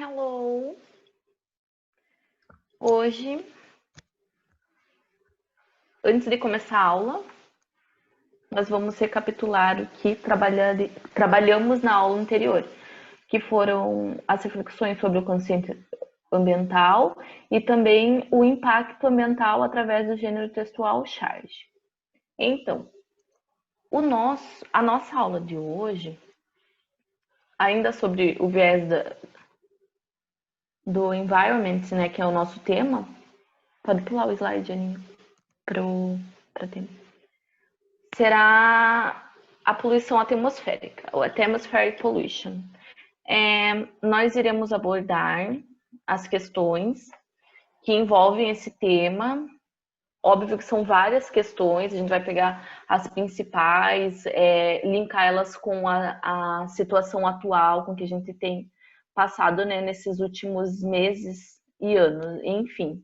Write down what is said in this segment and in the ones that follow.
Hello! Hoje, antes de começar a aula, nós vamos recapitular o que trabalhamos na aula anterior, que foram as reflexões sobre o consciente ambiental e também o impacto ambiental através do gênero textual charge. Então, a nossa aula de hoje, ainda sobre o viés do environment, né, que é o nosso tema. Pode pular o slide, Aninha, para ter. Será a poluição atmosférica, ou atmospheric pollution. Nós iremos abordar as questões que envolvem esse tema. Óbvio que são várias questões, a gente vai pegar as principais, linkar elas com a situação atual, com que a gente tem passado, né, nesses últimos meses e anos, enfim.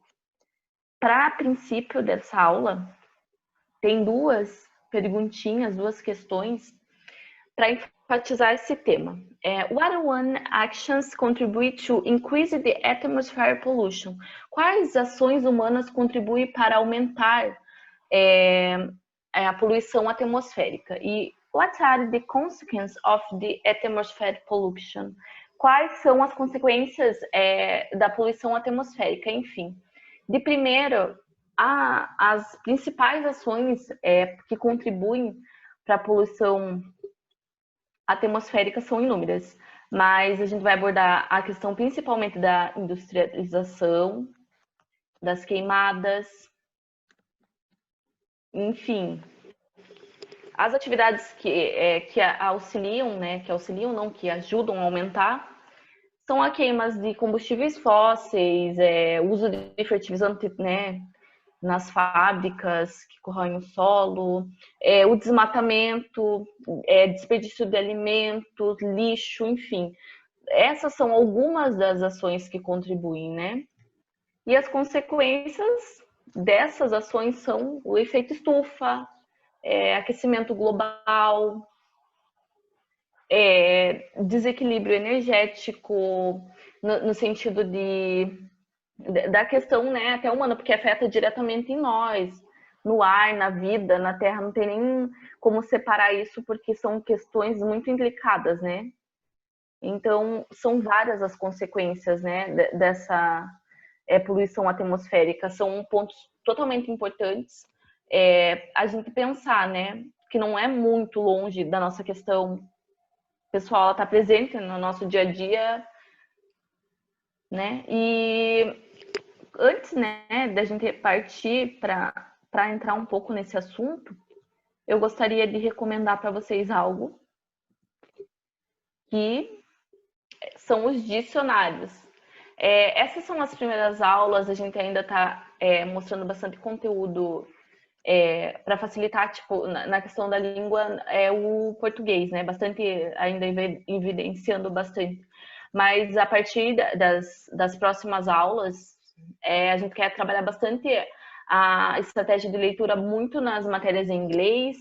Para princípio dessa aula, tem duas perguntinhas, duas questões para enfatizar esse tema. What one actions contribute to increase the atmospheric pollution? Quais ações humanas contribuem para aumentar a poluição atmosférica? E what are the consequences of the atmospheric pollution? Quais são as consequências da poluição atmosférica? Enfim, de primeiro, as principais ações que contribuem para a poluição atmosférica são inúmeras, mas a gente vai abordar a questão principalmente da industrialização, das queimadas, enfim, as atividades que auxiliam, né, que ajudam a aumentar, são a queimas de combustíveis fósseis, uso de fertilizante, né, nas fábricas que corroem o solo, o desmatamento, desperdício de alimentos, lixo, enfim. Essas são algumas das ações que contribuem, né? E as consequências dessas ações são o efeito estufa, aquecimento global, desequilíbrio energético, no sentido da questão, né, até humana, porque afeta diretamente em nós, no ar, na vida, na terra, não tem nem como separar isso, porque são questões muito implicadas, né? Então, são várias as consequências, né, dessa poluição atmosférica, são pontos totalmente importantes. A gente pensar, né, que não é muito longe da nossa questão pessoal, ela está presente no nosso dia a dia, né? E antes, né, da gente partir para entrar um pouco nesse assunto, eu gostaria de recomendar para vocês algo que são os dicionários. Essas são as primeiras aulas, a gente ainda está mostrando bastante conteúdo para facilitar, tipo, na questão da língua, o português, né? Bastante, ainda evidenciando bastante. Mas a partir das próximas aulas, a gente quer trabalhar bastante a estratégia de leitura muito nas matérias em inglês,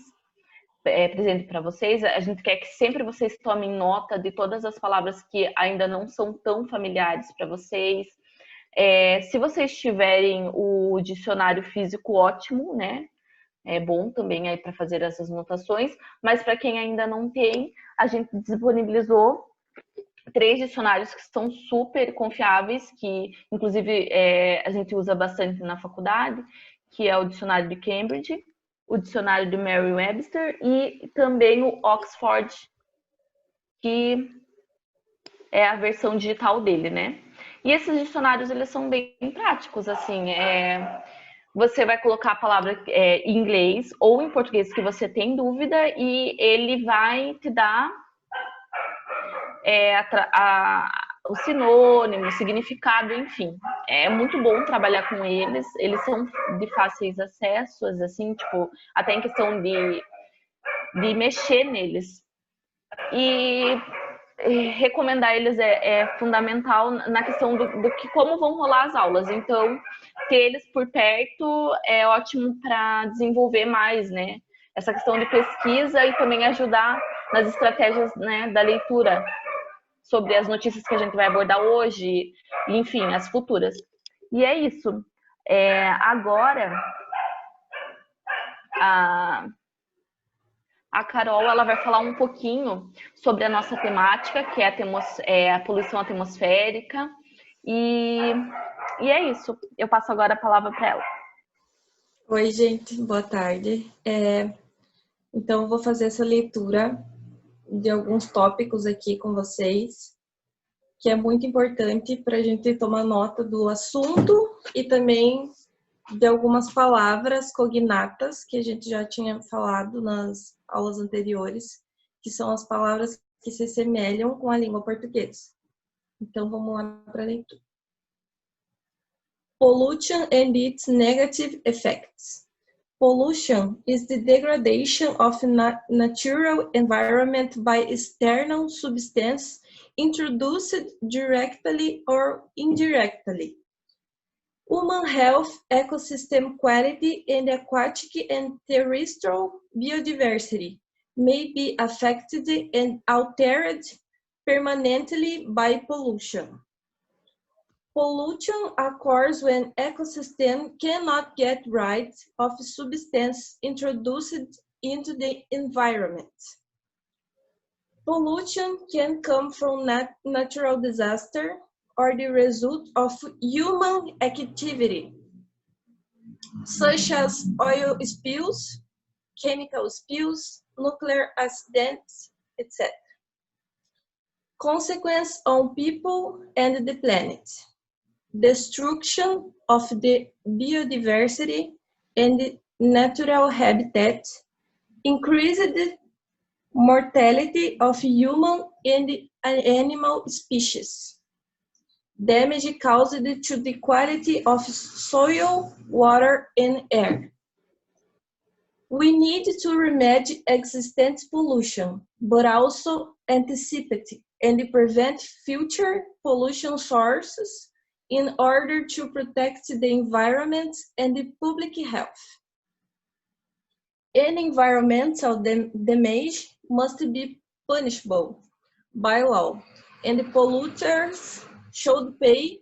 presente para vocês. A gente quer que sempre vocês tomem nota de todas as palavras que ainda não são tão familiares para vocês. Se vocês tiverem o dicionário físico, ótimo, né? É bom também aí para fazer essas notações, mas para quem ainda não tem, a gente disponibilizou 3 dicionários que são super confiáveis, que inclusive a gente usa bastante na faculdade, que é o dicionário de Cambridge, o dicionário de Merriam-Webster e também o Oxford, que é a versão digital dele, né? E esses dicionários, eles são bem práticos, assim, você vai colocar a palavra em inglês ou em português que você tem dúvida e ele vai te dar o sinônimo, o significado, enfim. É muito bom trabalhar com eles. Eles são de fáceis acessos, assim, tipo, até em questão de mexer neles. E recomendar eles é fundamental na questão do que como vão rolar as aulas. Então, ter eles por perto é ótimo para desenvolver mais, né? Essa questão de pesquisa e também ajudar nas estratégias, né, da leitura. sobre as notícias que a gente vai abordar hoje, enfim, as futuras. E é isso. Agora, a Carol ela vai falar um pouquinho sobre a nossa temática, que é a poluição atmosférica. E é isso. Eu passo agora a palavra para ela. Oi, gente. Boa tarde. Então, eu vou fazer essa leitura de alguns tópicos aqui com vocês, que é muito importante para a gente tomar nota do assunto e também de algumas palavras cognatas que a gente já tinha falado nas aulas anteriores, que são as palavras que se assemelham com a língua portuguesa. Então, vamos lá para a leitura. Pollution and its negative effects. Pollution is the degradation of natural environment by external substance introduced directly or indirectly. Human health, ecosystem quality, and aquatic and terrestrial biodiversity may be affected and altered permanently by pollution. Pollution occurs when ecosystem cannot get rid of substance introduced into the environment. Pollution can come from natural disaster or the result of human activity, such as oil spills, chemical spills, nuclear accidents, etc. Consequence on people and the planet. Destruction of the biodiversity and natural habitat, increased mortality of human and animal species, damage caused to the quality of soil, water, and air. We need to remedy existing pollution, but also anticipate and prevent future pollution sources in order to protect the environment and the public health. Any environmental damage must be punishable by law, and the polluters should pay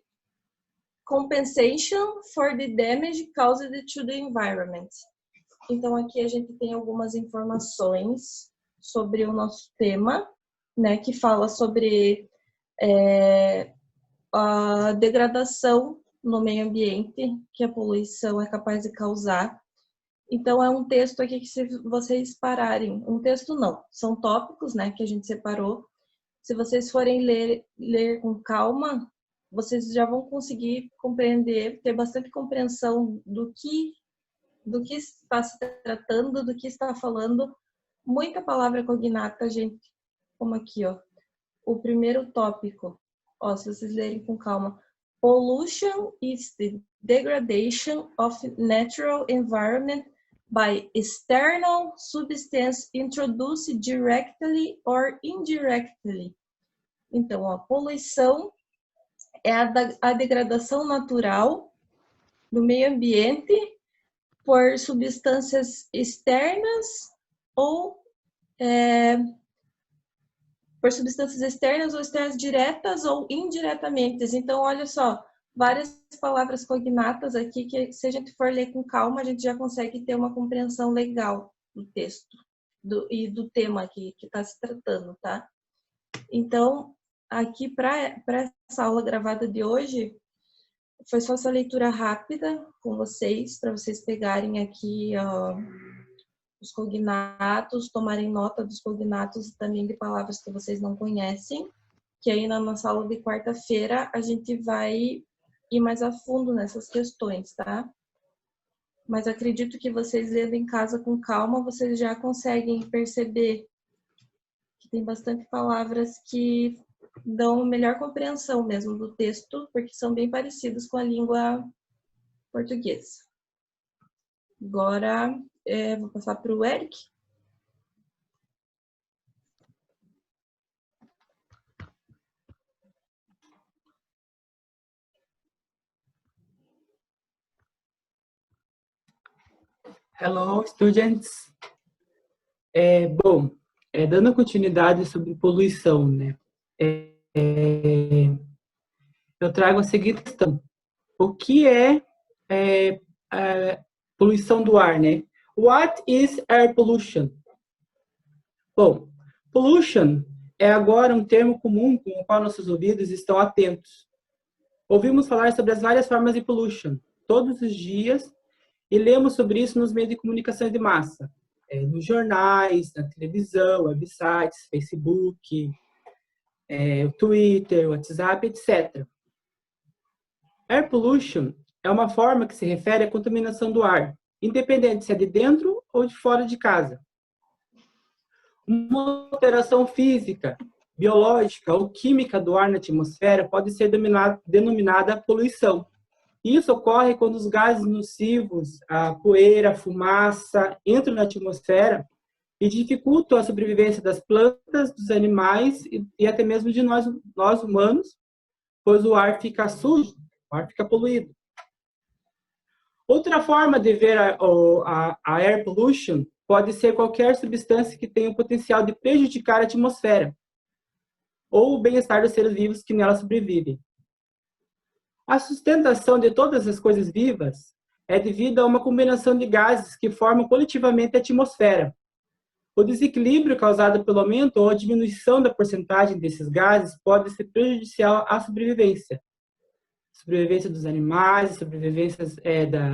compensation for the damage caused to the environment. Então, aqui a gente tem algumas informações sobre o nosso tema, né, que fala sobre a degradação no meio ambiente que a poluição é capaz de causar. Então, é um texto aqui que, se vocês pararem, um texto não, são tópicos, né, que a gente separou. Se vocês forem ler com calma, vocês já vão conseguir compreender, ter bastante compreensão do que está se tratando, do que está falando. Muita palavra cognata, gente, como aqui, ó. O primeiro tópico, ó, se vocês lerem com calma. Pollution is the degradation of natural environment by external substance introduced directly or indirectly. Então, a poluição é a degradação natural do meio ambiente por substâncias externas ou por substâncias externas ou externas diretas ou indiretamente. Então, olha só, várias palavras cognatas aqui que, se a gente for ler com calma, a gente já consegue ter uma compreensão legal do texto e do tema que está se tratando, tá? Então, aqui para essa aula gravada de hoje, foi só essa leitura rápida com vocês, para vocês pegarem aqui os cognatos, tomarem nota dos cognatos e também de palavras que vocês não conhecem, que aí na nossa aula de quarta-feira a gente vai ir mais a fundo nessas questões, tá? Mas acredito que vocês lendo em casa com calma, vocês já conseguem perceber que tem bastante palavras que dão melhor compreensão mesmo do texto, porque são bem parecidos com a língua portuguesa. Agora, vou passar para o Eric. Hello, students. Dando continuidade sobre poluição, né? eu trago a seguinte questão. O que é poluição do ar, né? What is air pollution? Bom, pollution é agora um termo comum com o qual nossos ouvidos estão atentos. Ouvimos falar sobre as várias formas de pollution todos os dias e lemos sobre isso nos meios de comunicação de massa, nos jornais, na televisão, websites, Facebook, Twitter, WhatsApp, etc. Air pollution é uma forma que se refere à contaminação do ar, independente se é de dentro ou de fora de casa. Uma alteração física, biológica ou química do ar na atmosfera pode ser denominada poluição. Isso ocorre quando os gases nocivos, a poeira, a fumaça, entram na atmosfera e dificultam a sobrevivência das plantas, dos animais e até mesmo de nós humanos, pois o ar fica sujo, o ar fica poluído. Outra forma de ver a air pollution pode ser qualquer substância que tenha o potencial de prejudicar a atmosfera ou o bem-estar dos seres vivos que nela sobrevivem. A sustentação de todas as coisas vivas é devido a uma combinação de gases que formam coletivamente a atmosfera. O desequilíbrio causado pelo aumento ou a diminuição da porcentagem desses gases pode ser prejudicial à sobrevivência. Sobrevivência dos animais, sobrevivência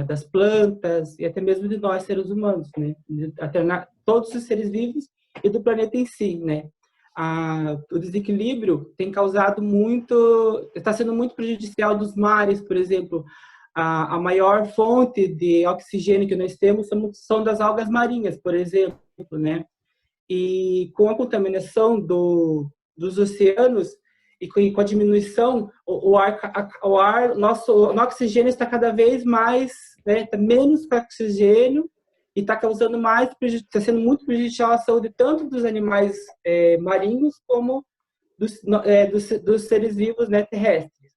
das plantas e até mesmo de nós, seres humanos, né? Até todos os seres vivos e do planeta em si, né? O desequilíbrio tem causado está sendo muito prejudicial dos mares, por exemplo. A maior fonte de oxigênio que nós temos são das algas marinhas, por exemplo, né? E com a contaminação dos oceanos e com a diminuição, nosso oxigênio está cada vez mais, né? Está menos oxigênio e está causando está sendo muito prejudicial à saúde tanto dos animais marinhos como dos seres vivos, né, terrestres.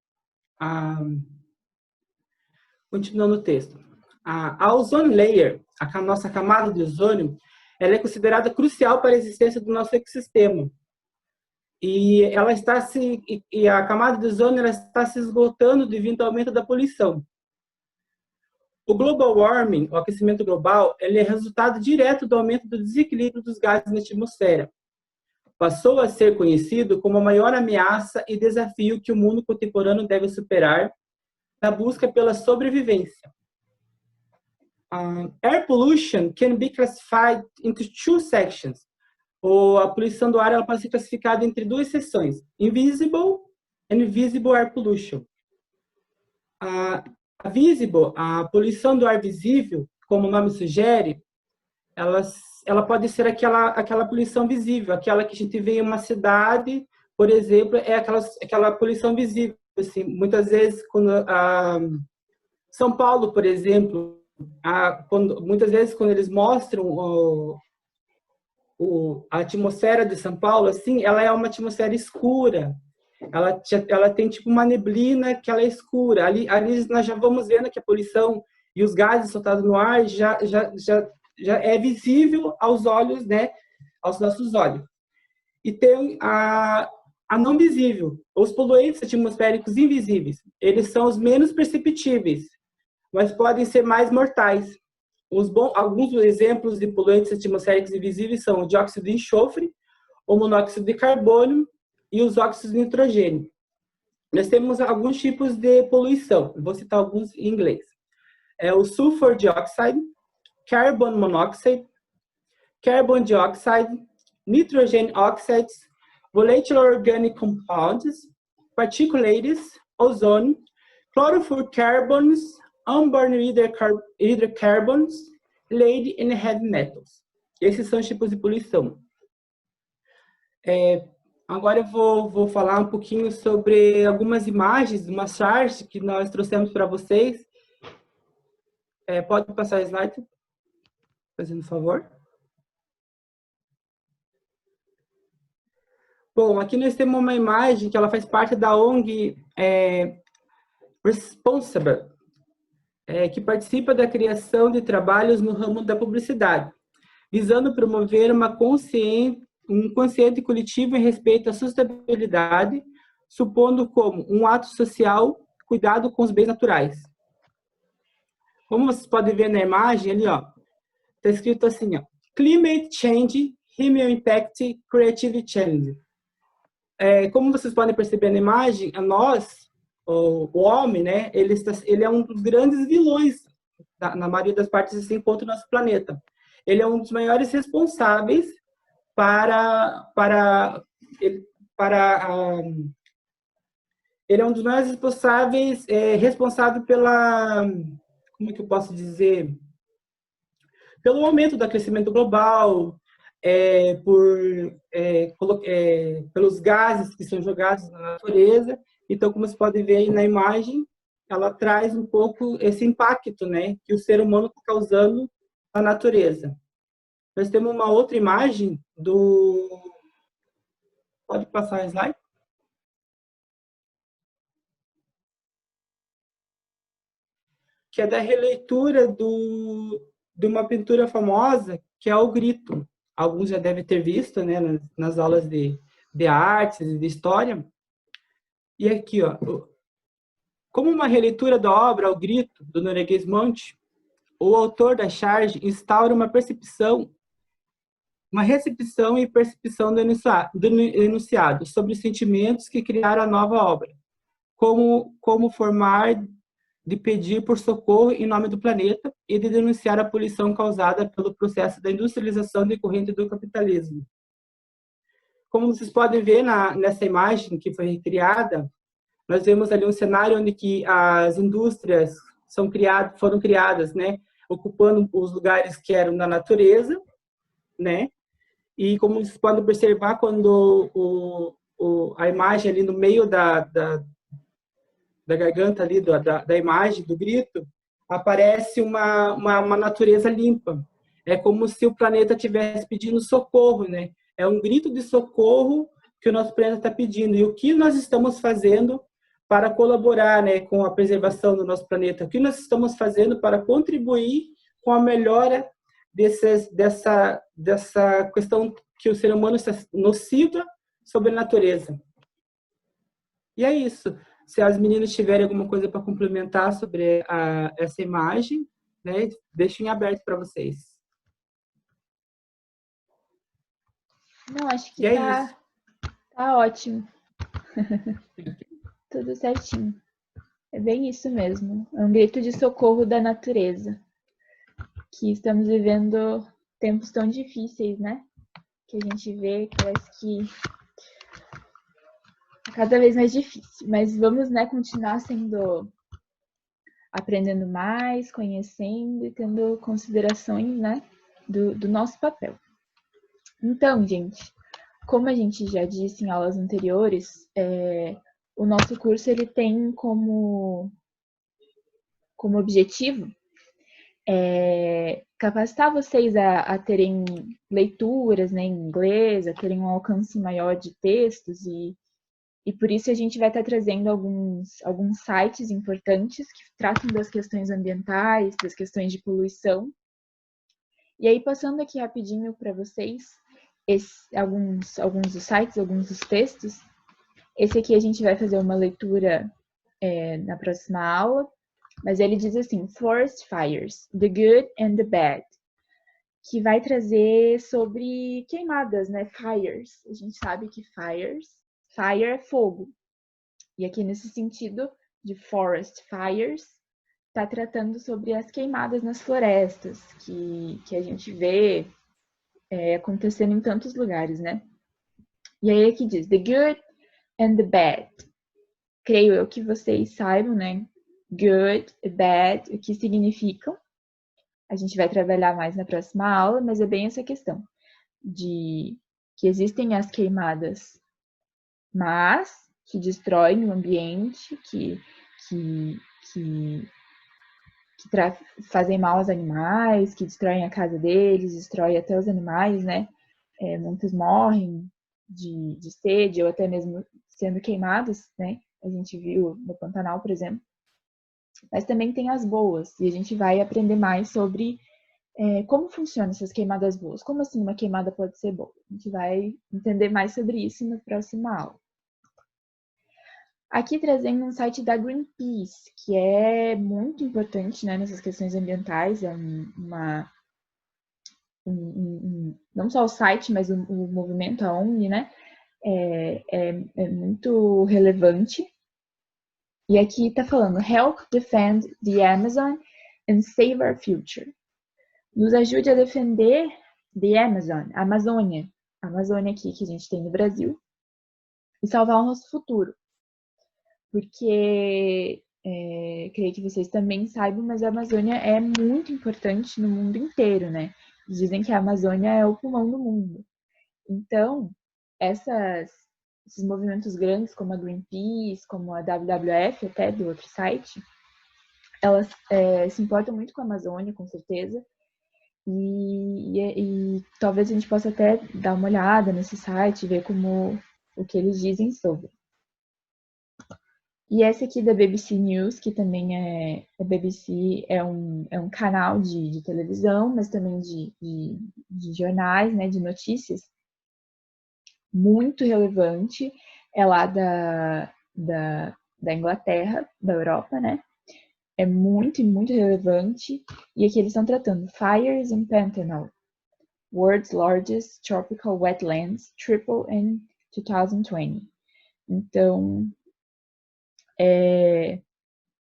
Continuando o texto. A ozone layer, a nossa camada de ozônio, ela é considerada crucial para a existência do nosso ecossistema. E a camada de ozônio ela está se esgotando devido ao aumento da poluição. O global warming, o aquecimento global, ele é resultado direto do aumento do desequilíbrio dos gases na atmosfera. Passou a ser conhecido como a maior ameaça e desafio que o mundo contemporâneo deve superar na busca pela sobrevivência. Air pollution can be classified into two sections. A poluição do ar ela pode ser classificada entre duas seções: invisible and visible air pollution. A poluição do ar visível, como o nome sugere, ela pode ser aquela poluição visível, aquela que a gente vê em uma cidade, por exemplo, é aquela poluição visível. Assim, muitas vezes, São Paulo, por exemplo, muitas vezes quando eles mostram a atmosfera de São Paulo, assim, ela é uma atmosfera escura. Ela tem tipo uma neblina que ela é escura. Ali nós já vamos vendo que a poluição e os gases soltados no ar já é visível aos olhos, né, aos nossos olhos. E tem a não visível, os poluentes atmosféricos invisíveis. Eles são os menos perceptíveis, mas podem ser mais mortais. Alguns exemplos de poluentes atmosféricos invisíveis são o dióxido de enxofre, o monóxido de carbono e os óxidos de nitrogênio. Nós temos alguns tipos de poluição, eu vou citar alguns em inglês. O sulfur dioxide, carbon monoxide, carbon dioxide, nitrogen oxides, volatile organic compounds, particulates, ozone, chlorofluorocarbons, unborn hydrocarbons, lead and heavy metals. Esses são os tipos de poluição. Agora eu vou falar um pouquinho sobre algumas imagens, uma chart que nós trouxemos para vocês. Pode passar o slide, fazendo favor. Bom, aqui nós temos uma imagem que ela faz parte da ONG Responsible, que participa da criação de trabalhos no ramo da publicidade, visando promover um consciente coletivo em respeito à sustentabilidade, supondo como um ato social cuidado com os bens naturais. Como vocês podem ver na imagem ali, ó, está escrito assim, ó, Climate Change, Human Impact, Creative Change. Como vocês podem perceber na imagem, nós, o homem, né, ele é um dos grandes vilões, na maioria das partes que se encontra no nosso planeta. Ele é um dos maiores responsáveis ele é um dos maiores responsável pela, como é que eu posso dizer, pelo aumento do aquecimento global, pelos gases que são jogados na natureza. Então, como vocês podem ver aí na imagem, ela traz um pouco esse impacto, né, que o ser humano está causando na natureza. Nós temos uma outra imagem do... Pode passar a slide? Que é da releitura de uma pintura famosa, que é O Grito. Alguns já devem ter visto, né, nas aulas de artes e de história. E aqui, ó, como uma releitura da obra O Grito, do Norueguês Monte, o autor da charge instaura uma recepção e percepção do enunciado sobre os sentimentos que criaram a nova obra, como formar de pedir por socorro em nome do planeta e de denunciar a poluição causada pelo processo da industrialização decorrente do capitalismo. Como vocês podem ver nessa imagem que foi recriada, nós vemos ali um cenário onde que as indústrias foram criadas, né, ocupando os lugares que eram da natureza, né, e como vocês podem observar, quando a imagem ali no meio da garganta ali, da imagem, do grito, aparece uma natureza limpa. É como se o planeta estivesse pedindo socorro, né? É um grito de socorro que o nosso planeta está pedindo. E o que nós estamos fazendo para colaborar, né, com a preservação do nosso planeta? O que nós estamos fazendo para contribuir com a melhora dessa questão que o ser humano está nociva sobre a natureza? E é isso. Se as meninas tiverem alguma coisa para complementar sobre essa imagem, né, deixo em aberto para vocês. Não, acho que tá ótimo. Tudo certinho. É bem isso mesmo. É um grito de socorro da natureza. Que estamos vivendo tempos tão difíceis, né? Que a gente vê, parece que é cada vez mais difícil. Mas vamos, né, continuar aprendendo mais, conhecendo e tendo considerações, né, do nosso papel. Então, gente, como a gente já disse em aulas anteriores, o nosso curso ele tem como objetivo capacitar vocês a terem leituras, né, em inglês, a terem um alcance maior de textos e por isso a gente vai estar trazendo alguns sites importantes que tratam das questões ambientais, das questões de poluição. E aí, passando aqui rapidinho para vocês, alguns dos sites, alguns dos textos. Esse aqui a gente vai fazer uma leitura na próxima aula, mas ele diz assim, Forest Fires, the Good and the Bad, que vai trazer sobre queimadas, né, fires. A gente sabe que fire é fogo. E aqui nesse sentido de forest fires, está tratando sobre as queimadas nas florestas, que a gente vê acontecendo em tantos lugares, né? E aí aqui diz, the good and the bad. Creio eu que vocês saibam, né? Good e bad, o que significam. A gente vai trabalhar mais na próxima aula, mas é bem essa questão de que existem as queimadas mas que destroem o ambiente, que fazem mal aos animais, que destroem a casa deles, destroem até os animais, né? Muitos morrem de sede ou até mesmo sendo queimados, né? A gente viu no Pantanal, por exemplo. Mas também tem as boas, e a gente vai aprender mais sobre como funcionam essas queimadas boas. Como assim uma queimada pode ser boa? A gente vai entender mais sobre isso na próxima aula. Aqui trazendo um site da Greenpeace, que é muito importante, né, nessas questões ambientais, é não só o site, mas o movimento, a ONG, né, é muito relevante. E aqui está falando, help defend the Amazon and save our future. Nos ajude a defender the Amazon, a Amazônia aqui que a gente tem no Brasil, e salvar o nosso futuro. Porque, creio que vocês também saibam, mas a Amazônia é muito importante no mundo inteiro, né? Dizem que a Amazônia é o pulmão do mundo. Então, esses movimentos grandes, como a Greenpeace, como a WWF, até do outro site, elas se importam muito com a Amazônia, com certeza. E talvez a gente possa até dar uma olhada nesse site, ver o que eles dizem sobre. E essa aqui da BBC News, que também a BBC é um canal de televisão, mas também de jornais, né, de notícias, muito relevante, é lá da Inglaterra, da Europa, né? É muito, muito relevante. E aqui eles estão tratando Fires in Pantanal, World's Largest Tropical Wetlands, Triple in 2020. Então,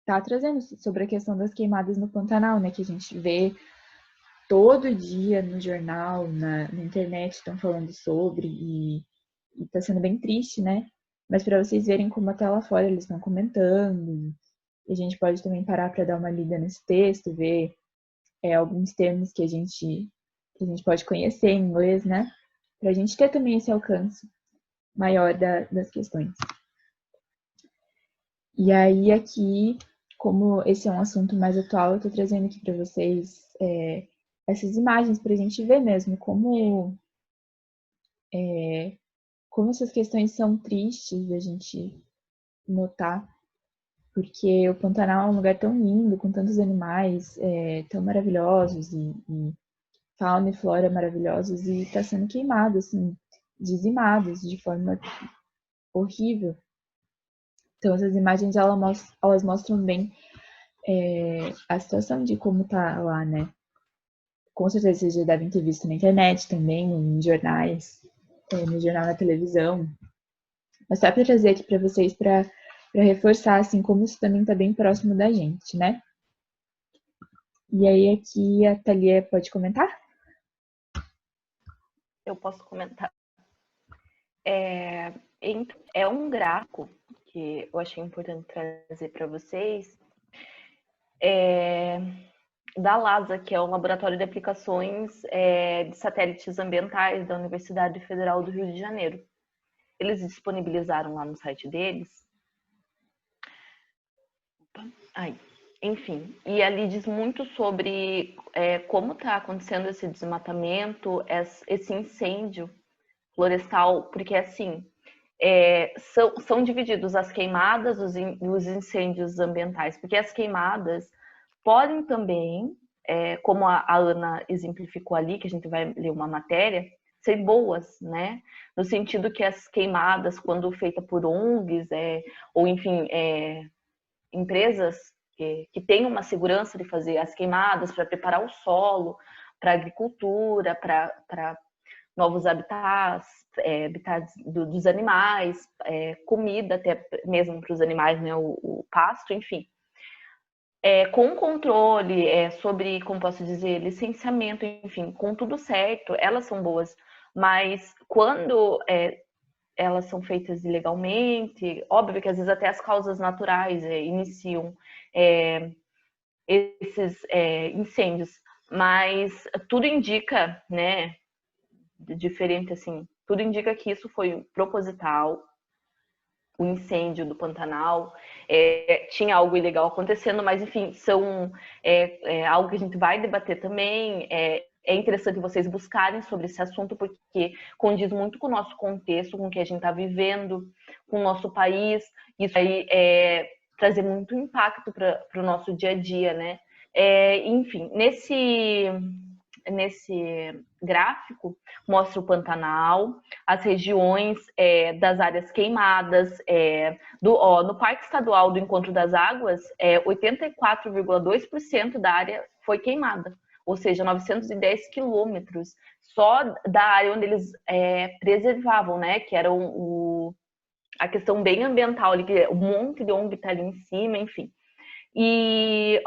tá trazendo sobre a questão das queimadas no Pantanal, né? Que a gente vê todo dia no jornal, na internet, estão falando sobre, e tá sendo bem triste, né? Mas para vocês verem como até lá fora eles estão comentando, e a gente pode também parar para dar uma lida nesse texto, ver alguns termos que a gente pode conhecer em inglês, né? Para a gente ter também esse alcance maior das questões. E aí aqui, como esse é um assunto mais atual, eu estou trazendo aqui para vocês essas imagens para a gente ver mesmo como essas questões são tristes da gente notar, porque o Pantanal é um lugar tão lindo, com tantos animais tão maravilhosos e fauna e flora maravilhosos, e está sendo queimado, assim, dizimados de forma horrível. Então essas imagens elas mostram bem a situação de como tá lá, né? Com certeza vocês já devem ter visto na internet também, em jornais, no jornal, na televisão. Mas só para trazer aqui para vocês, para reforçar, assim, como isso também está bem próximo da gente, né? E aí aqui a Thalia pode comentar? Eu posso comentar. É um gráfico que eu achei importante trazer para vocês, da LASA, que é o Laboratório de Aplicações de Satélites Ambientais da Universidade Federal do Rio de Janeiro. Eles disponibilizaram lá no site deles. Enfim, e ali diz muito sobre como está acontecendo esse desmatamento, esse incêndio florestal, porque assim, são divididos as queimadas e os incêndios ambientais, porque as queimadas podem também, como a Ana exemplificou ali, que a gente vai ler uma matéria, ser boas, né? No sentido que as queimadas, quando feitas por ONGs, ou enfim, empresas que têm uma segurança de fazer as queimadas para preparar o solo para agricultura, para novos habitats, habitats dos animais, comida até mesmo para os animais, né, o pasto, enfim. Com controle sobre, como posso dizer, licenciamento, enfim, com tudo certo, elas são boas. Mas quando elas são feitas ilegalmente, óbvio que às vezes até as causas naturais iniciam esses incêndios, mas tudo indica, né, diferente assim, tudo indica que isso foi proposital, o incêndio do Pantanal, tinha algo ilegal acontecendo, mas enfim, são algo que a gente vai debater também. É interessante vocês buscarem sobre esse assunto, porque condiz muito com o nosso contexto, com o que a gente está vivendo, com o nosso país. Isso aí trazer muito impacto para o nosso dia a dia, né? Enfim, nesse gráfico mostra o Pantanal, as regiões das áreas queimadas, no Parque Estadual do Encontro das Águas, 84,2% da área foi queimada, ou seja, 910 quilômetros só da área onde eles preservavam, né, que era a questão bem ambiental, ali, um monte de ONG está ali em cima, enfim. E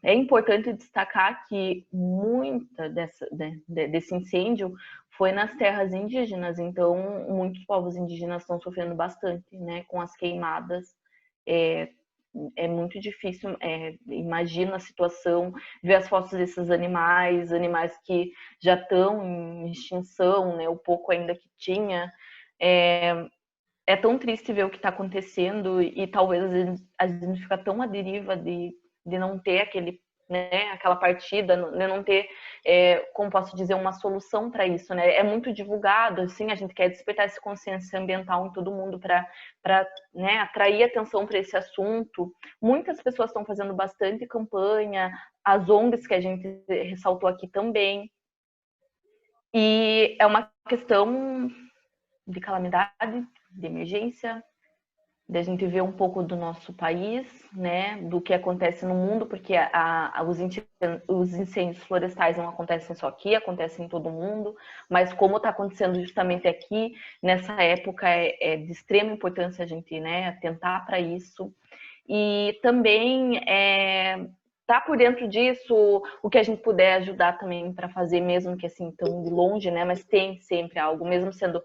é importante destacar que muita desse incêndio foi nas terras indígenas, então muitos povos indígenas estão sofrendo bastante, né, com as queimadas. É muito difícil, imagina a situação, ver as fotos desses animais que já estão em extinção, né, o pouco ainda que tinha. É tão triste ver o que está acontecendo e talvez às vezes a gente fica tão à deriva de não ter aquela partida, de não ter, como posso dizer, uma solução para isso, né? É muito divulgado, assim, a gente quer despertar essa consciência ambiental em todo mundo para né, atrair atenção para esse assunto. Muitas pessoas estão fazendo bastante campanha, as ONGs que a gente ressaltou aqui também. E é uma questão de calamidade, de emergência, de a gente ver um pouco do nosso país, né, do que acontece no mundo, porque os incêndios florestais não acontecem só aqui, acontecem em todo o mundo, mas como está acontecendo justamente aqui, nessa época, é de extrema importância a gente, né, atentar para isso. E também tá por dentro disso, o que a gente puder ajudar também para fazer, mesmo que assim tão de longe, né? Mas tem sempre algo, mesmo sendo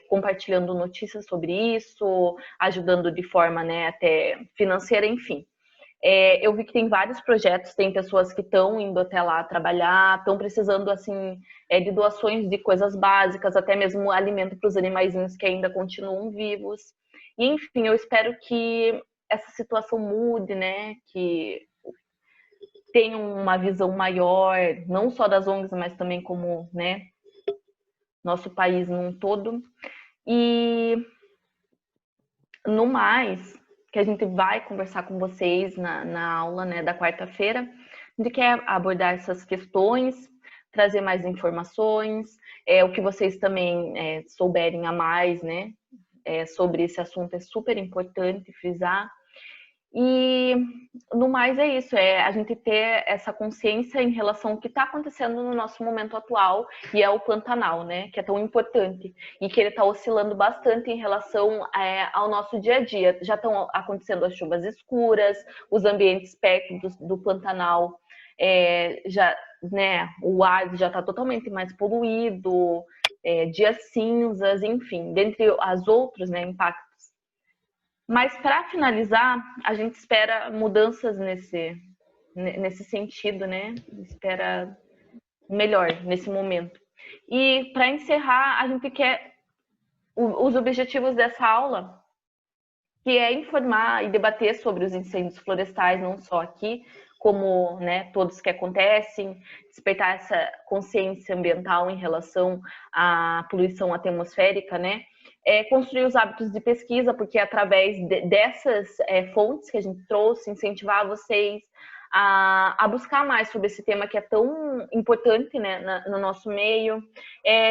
compartilhando notícias sobre isso, ajudando de forma, né, até financeira, enfim. Eu vi que tem vários projetos, tem pessoas que estão indo até lá trabalhar, estão precisando assim de doações de coisas básicas, até mesmo alimento para os animaizinhos que ainda continuam vivos. E, enfim, eu espero que essa situação mude, né? Que tem uma visão maior, não só das ONGs, mas também como, né, nosso país num todo. E no mais, que a gente vai conversar com vocês na aula, né, da quarta-feira, a gente quer abordar essas questões, trazer mais informações, o que vocês também souberem a mais, né, sobre esse assunto é super importante frisar. E no mais é isso, a gente ter essa consciência em relação ao que está acontecendo no nosso momento atual, e é o Pantanal, né, que é tão importante, e que ele está oscilando bastante em relação ao nosso dia a dia. Já estão acontecendo as chuvas escuras, os ambientes perto do Pantanal, já, né, o ar já está totalmente mais poluído, dias cinzas, enfim, dentre as outros, né, impactos. Mas, para finalizar, a gente espera mudanças nesse sentido, né? Espera melhor nesse momento. E, para encerrar, a gente quer os objetivos dessa aula, que é informar e debater sobre os incêndios florestais, não só aqui, como, né, todos que acontecem, despertar essa consciência ambiental em relação à poluição atmosférica, né? Construir os hábitos de pesquisa, porque através dessas fontes que a gente trouxe, incentivar vocês a buscar mais sobre esse tema que é tão importante, né, no nosso meio,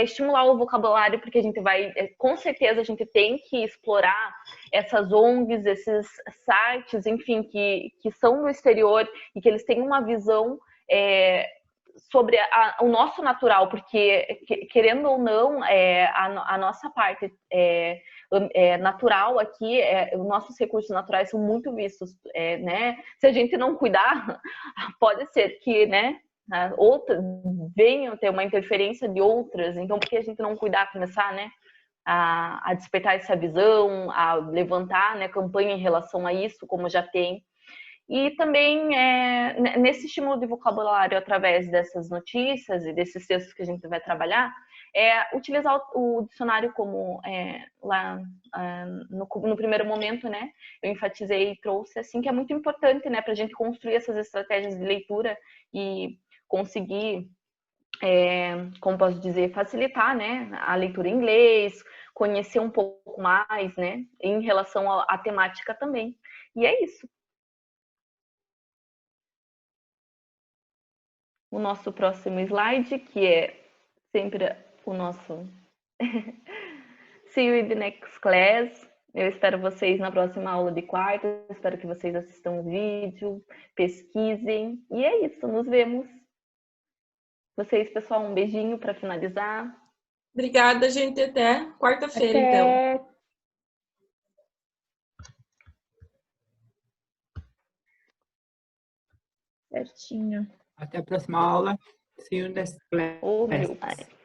estimular o vocabulário, porque a gente vai, com certeza a gente tem que explorar essas ONGs, esses sites, enfim, que são no exterior e que eles têm uma visão sobre o nosso natural, porque, querendo ou não, a nossa parte natural aqui, os nossos recursos naturais são muito vistos, né? Se a gente não cuidar, pode ser que, né, outras venham ter uma interferência de outras, então por que a gente não cuidar, começar, né, a despertar essa visão, a levantar, né, campanha em relação a isso, como já tem. E também, nesse estímulo de vocabulário através dessas notícias e desses textos que a gente vai trabalhar, utilizar o dicionário como lá no primeiro momento, né, eu enfatizei e trouxe, assim, que é muito importante, né, para a gente construir essas estratégias de leitura e conseguir, como posso dizer, facilitar, né, a leitura em inglês, conhecer um pouco mais, né, em relação à temática também. E é isso. o nosso próximo slide, que é sempre o nosso See you in the next class. Eu espero vocês na próxima aula de quarta. Espero que vocês assistam o vídeo, pesquisem. E é isso, nos vemos. Vocês, pessoal, um beijinho para finalizar. Obrigada, gente. Até quarta-feira, então. Certinho. Até a próxima aula. See you next class. Ô, meu pai.